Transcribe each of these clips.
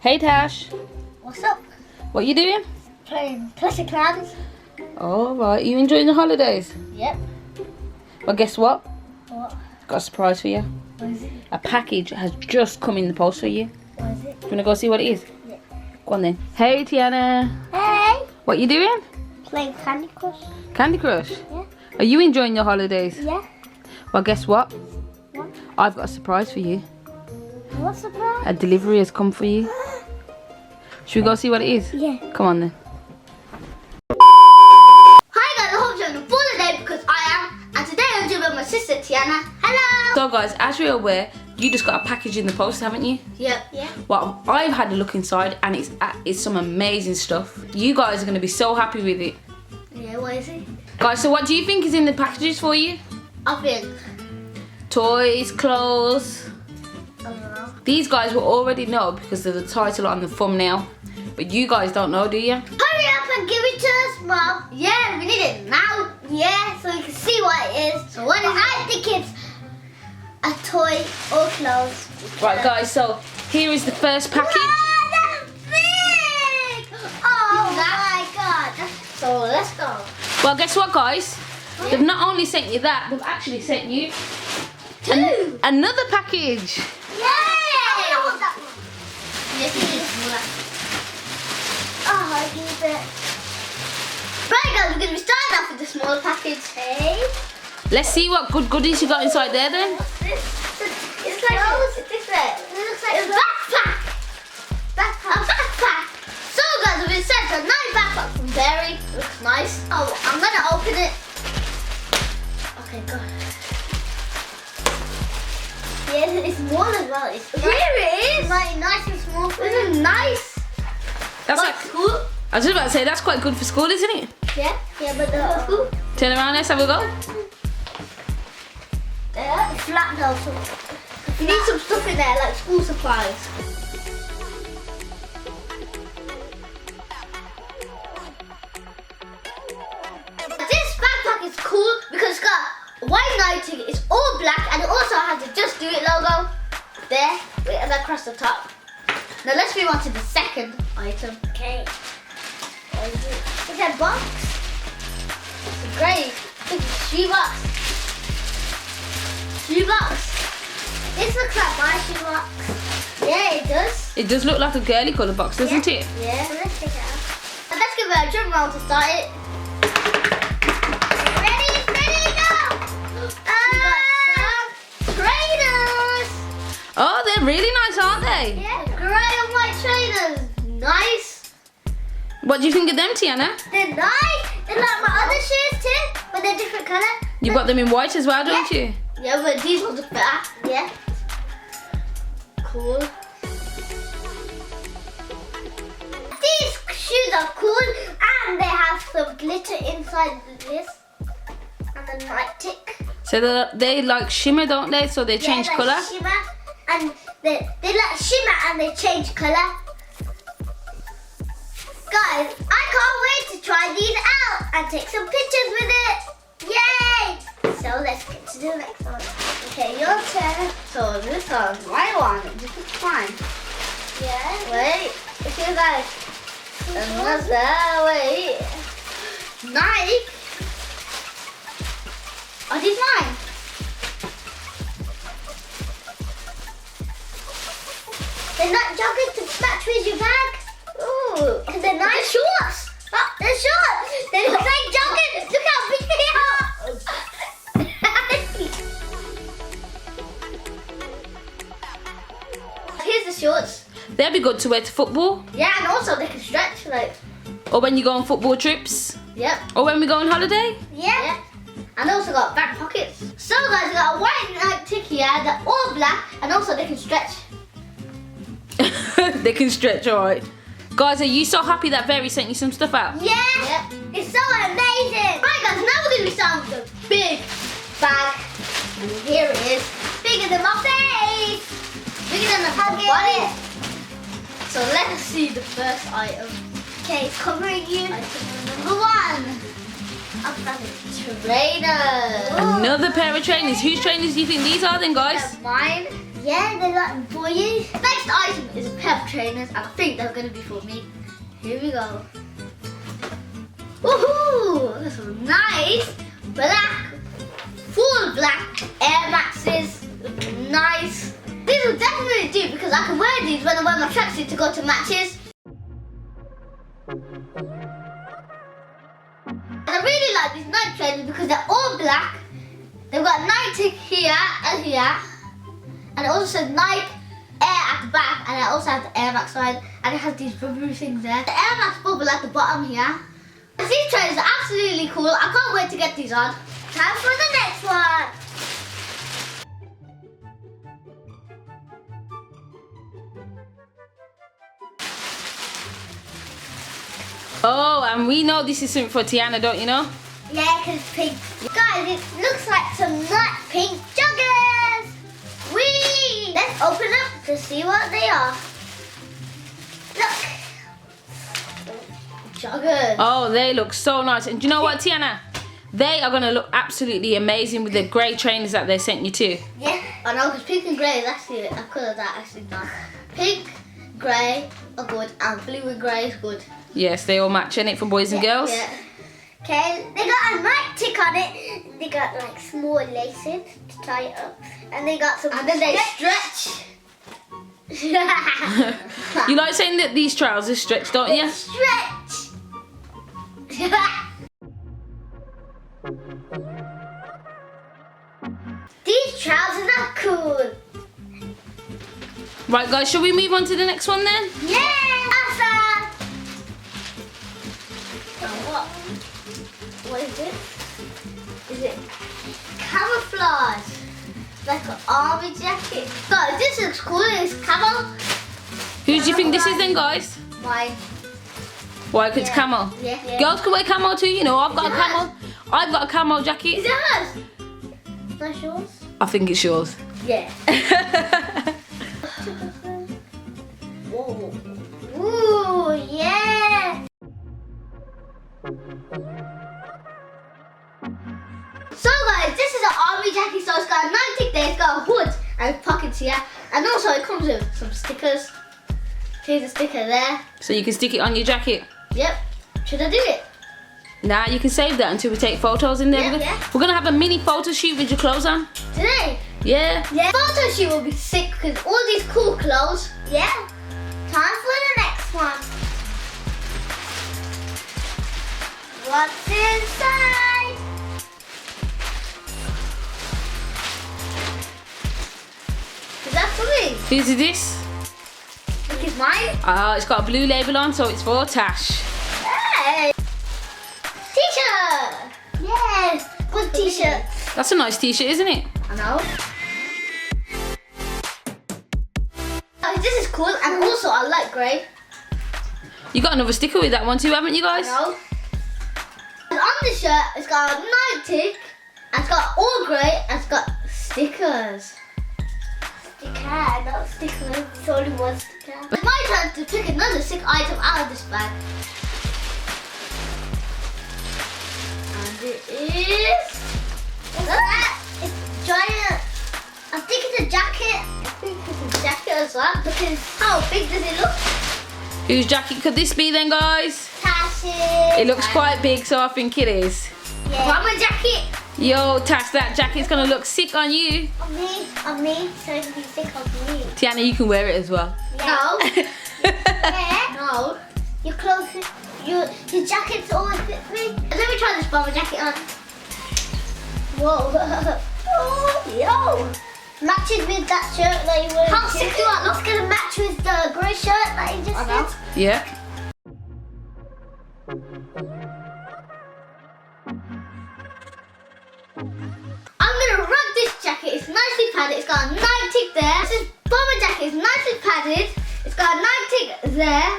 Hey Tash, What's up? what you doing? Playing Clash of Clans. Oh right, you enjoying the holidays? Yep. Well guess what? What? Got a surprise for you. What is it? A package has just come in the post for you. What is it? Do you wanna go see what it is? Yeah. Go on then. Hey Tianna, Hey! what you doing? Playing Candy Crush. Candy Crush? Yeah. Are you enjoying your holidays? Yeah. Well guess what? What? I've got a surprise for you. What's the prize? A delivery has come for you. Should we go see what it is? Yeah. Come on then. Hi guys, I hope you're having a full day because I am. And today I'm doing with my sister Tianna. Hello! So guys, as you're aware, you just got a package in the post, haven't you? Yep. Yeah. Well, I've had a look inside and it's some amazing stuff. You guys are going to be so happy with it. Yeah, what is it? Guys, so what do you think is in the packages for you? I think. Toys, clothes. I don't know. These guys will already know because of the title on the thumbnail. But you guys don't know, do you? Hurry up and give it to us, Mom. Yeah, we need it now. Yeah, so we can see what it is. So what is it? I think it's a toy or clothes. Right, guys, so here is the first package. Wow, that's big! Oh my god. So let's go. Well, guess what, guys? They've not only sent you that, they've actually sent you Two! another package. Yay! I want that one. Yes, it is smaller. Oh, I need it. Right guys, we're going to be starting off with the smaller package. Hey. Let's see what good goodies you got inside there then. What's this? It's like it looks like a backpack. A backpack. So guys, we've been sent a nice backpack from Berry. Looks nice. Oh, I'm gonna open it. Okay, go. Yeah, it's small as well. Here it is. Like nice and small. This is nice. That's Like like, cool. I was just about to say, that's quite good for school, isn't it? Yeah, but the Turn around, let's have a go. it's flat though. So you need some stuff in there, like school supplies. This backpack is cool because it's got a white lighting, it's all black, and it also has the Just Do It logo there, and across the top. Now let's move on to the second item. Okay. It's a box. It's great. Shoebox. Shoebox. This looks like my shoebox. Yeah, it does. It does look like a girly colour box, doesn't it? Yeah. So let's take it out. And let's give it a drum roll to start it. Ready, steady, go! Trainers! Oh, they're really nice, aren't they? Yeah, grey and white trainers. Nice. What do you think of them, Tianna? They're nice. They're like my other shoes too, but they're different colour. You've got them in white as well, don't you? Yeah, but these ones are better. Yeah. Cool. These shoes are cool and they have some glitter inside this. And a night tick. So they like shimmer, don't they? So they change yeah, colour? Shimmer and they like shimmer and they change colour. Guys, I can't wait to try these out and take some pictures with it. Yay! So let's get to the next one. Okay, your turn. So this one's my one. This is fine. Yeah. Wait. It feels like another. Wait. Nike. Are these mine? They're not jogging to match with your bag. Ooh, they're nice. They're shorts. Oh, they're shorts. They look like jogging. Look how big they are. Here's the shorts. They'd be good to wear to football. Yeah, and also they can stretch like. Or when you go on football trips. Yep. Or when we go on holiday. Yeah. And they also got back pockets. So guys, we got a white like tick here. They're all black, and also they can stretch. They can stretch, alright. Guys, are you so happy that Very sent you some stuff out? Yeah. Yep. It's so amazing. Right guys, now we're gonna be starting with a big bag. And here it is. Bigger than my face. Bigger than the body. So let's see the first item. Okay, it's covering you. Item number one. Trainers. Another pair of trainers. Whose trainers do you think these are then, guys? They're mine. Yeah, they're like for you. Next item is a pair of trainers, and I think they're going to be for me. Here we go. Woohoo! This is nice. Black, full black Air Maxes. Nice. These will definitely do because I can wear these when I wear my tracksuit to go to matches. And I really like these Nike trainers because they're all black. They've got Nike here and here. And it also says Nike Air at the back, and I also have the Air Max side, and it has these rubbery things there. The Air Max bubble at the bottom here. These trainers are absolutely cool. I can't wait to get these on. Time for the next one. Oh, and we know this is something for Tianna, don't you know? Yeah, because it's pink. Guys, it looks like some nice pink joggers. Whee! Let's open up to see what they are. Look. Joggers. Oh, they look so nice. And do you know what, Tianna? They are going to look absolutely amazing with the grey trainers that they sent you too. Yeah, I know, because pink and grey is actually a colour that actually done. Pink, grey are good, and blue and grey is good. Yes, they all match in it for boys and girls. Yeah. Okay, they got a Nike tick on it. They got like small laces to tie it up, and they got some. And then they stretch. You like saying that these trousers stretch, don't you? Stretch. These trousers are cool. Right, guys, shall we move on to the next one then? Yeah, awesome. What is it? Is it camouflage? Like an army jacket. Guys, this looks cool. It's camo. Who do you think this is then, guys? Mine. Why? 'Cause it's camo. Yeah. Girls can wear camo too, you know. I've got Is a it camo. I've got a camo Is jacket. it hers? That's yours? I think it's yours. Yeah. Whoa. Ooh, yeah. So guys, this is an army jacket, so it's got a Nike there, it's got a hood and pockets here, and also it comes with some stickers. Here's a sticker there. So you can stick it on your jacket. Yep. Should I do it? Nah, you can save that until we take photos in there. Yeah. We're gonna have a mini photo shoot with your clothes on. Today? Yeah. Yeah. Photo shoot will be sick because all these cool clothes. Yeah. Time for the next one. What's inside? Is that for me? Whose is this? Look, it's mine. It's got a blue label on, so it's for Tash. Hey. T-shirt. Yes. Good t-shirt. That's a nice t-shirt, isn't it? I know. Oh, this is cool, and also I like grey. You got another sticker with that one too, haven't you guys? No. And on the shirt, it's got a Nike, and it's got all grey, and it's got stickers. Sticker, not stickers. It's only one sticker. It's my turn to pick another sick item out of this bag. And it is... What's that? It's giant. I think it's a jacket. I think it's a jacket as well, because how big does it look? Whose jacket could this be then, guys? Tashes. It looks quite big, so I think it is. Yeah. Mama jacket. Yo, Tash, that jacket's gonna look sick on you. On me, so it can be sick on me. Tianna, you can wear it as well. No. Yeah. No. Your clothes, your jackets always fit me. Let me try this bomber jacket on. Whoa. Oh, yo. Matches with that shirt that you wear. How sick do I look? It's gonna match with the grey shirt that you just did. Yeah. I'm gonna rock this jacket. It's nicely padded. It's got a Nike there. This bomber jacket is nicely padded. It's got a Nike there.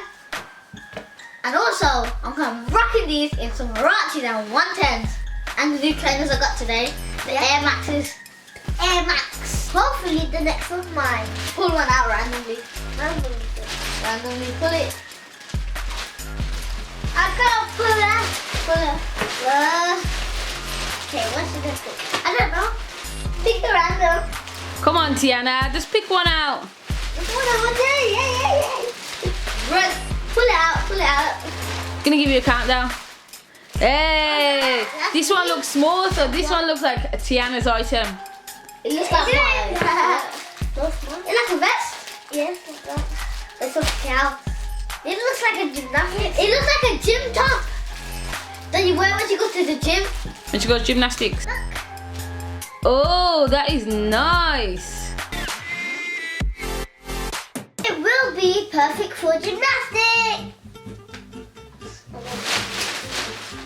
And also, I'm gonna be rocking these in some Huaraches and 110s. And the new trainers I got today, the Air Maxes. Air Max. Hopefully the next one's mine. Pull one out randomly. Randomly pull it. I can't pull it. Okay, what should I pick? I don't know. Pick a random. Come on, Tianna, just pick one out. Right, pull it out, pull it out. Gonna give you a countdown. Hey, this one looks small, so this one looks like a Tianna's item. It looks like mine. It's like a vest? Yes, like that. It's a cow. It looks like a gymnastics. It looks like a gym top that you wear when you go to the gym. When she goes gymnastics. Look. Oh, that is nice. It will be perfect for gymnastics.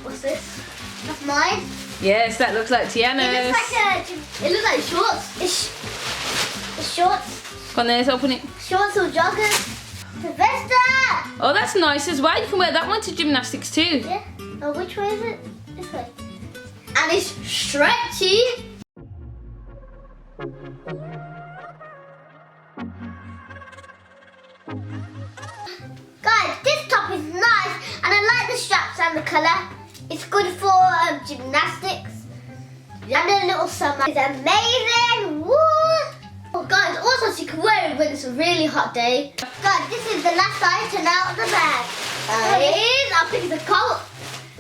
What's this? That's mine. Yes, that looks like Tianna's. It looks like shorts. It's shorts. Come on, let's open it. Shorts or joggers. The Vesta. Oh, that's nice as well. You can wear that one to gymnastics too. Yeah. Oh, which way is it? This way. And it's stretchy. Guys, this top is nice, and I like the straps and the colour. It's good for gymnastics. And a little summer. It's amazing. Woo! Oh, guys, also you can wear it when it's a really hot day. Guys, this is the last item out of the bag. I think it's a coat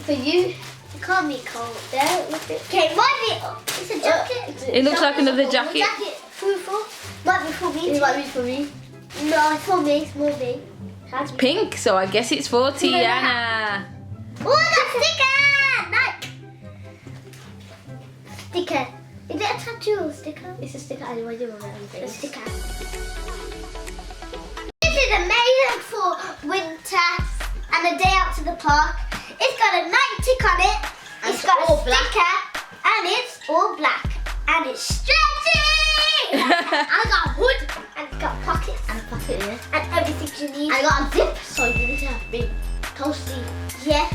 for you. You can't be cold. There, look it. Okay, it's a jacket. It looks like another jacket. Might be for me. It might be for me. No, it's for me. It's more me. It's pink, so I guess it's for Tianna. Oh, that sticker! Nike. Sticker. Is it a tattoo or a sticker? It's a sticker. I don't remember anything. A sticker. This is amazing for winter and a day out to the park. It's got a Nike tick on it. It's got a sticker and it's all black and it's stretchy. I got a hood and it's got pockets and a pocket here and everything you need. I got a zip, so you need to have big toasty. Yeah.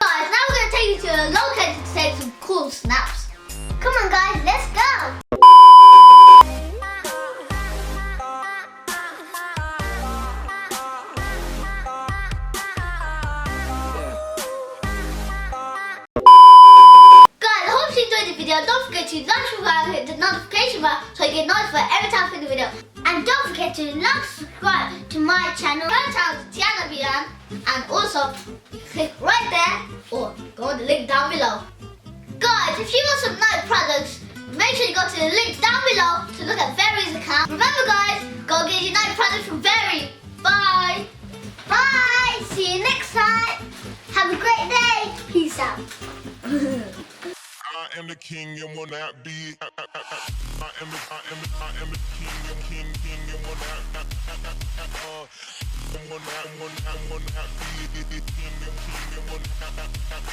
Guys, now we're gonna take you to a location to take some cool snaps. Come on, guys, let's go. Don't forget to like, subscribe, hit the notification bell so you get notified every time I film the video. And don't forget to like, subscribe to my channel, Tianna Beyond, and also click right there or go on the link down below. Guys, if you want some nice products, make sure you go to the link down below to look at Very's account. Remember guys, go get your nice products from Very. Bye. Bye. See you next time. Have a great day. Peace out. I am the king and will not be. I am the king and will not be.